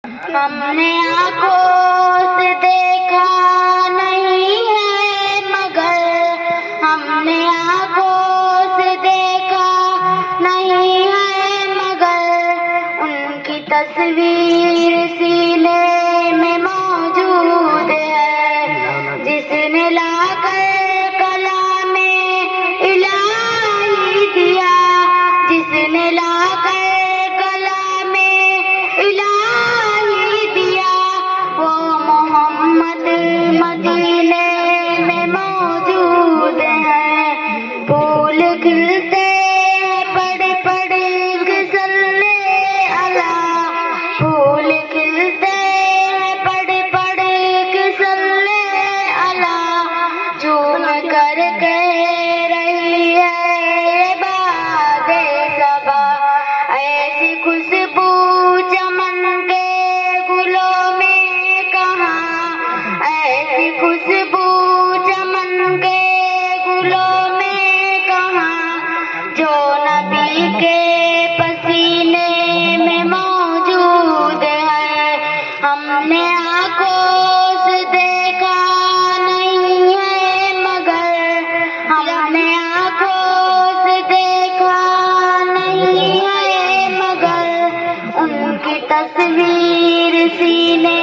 ہم نے آنکھوں سے دیکھا نہیں ہے مگر، ہم نے آنکھوں سے دیکھا نہیں ہے مگر، ان کی تصویر سینے میں موجود ہے، جس نے لا کر کلام الہی دیا، جس نے لا کر کلام الہی دیا، وہ محمد مدینے میں موجود ہے۔ پھول کھلتے ہیں پڑھ پڑھ کے صلی اللہ، پھول کھلتے ہیں پڑھ پڑھ کے صلی اللہ، جھوم کر کہہ رہی ہے باد صبا، ایسی خوشبو چمن کے گلوں میں کہاں، ایسی خوشبو چمن کے گلوں میں کہاں، جو نبی کے پسینے میں موجود ہے۔ ہم نے آنکھوں سے دیکھا نہیں ہے مگر، ہم نے آنکھوں سے دیکھا نہیں ہے مگر، ان کی تصویر سینے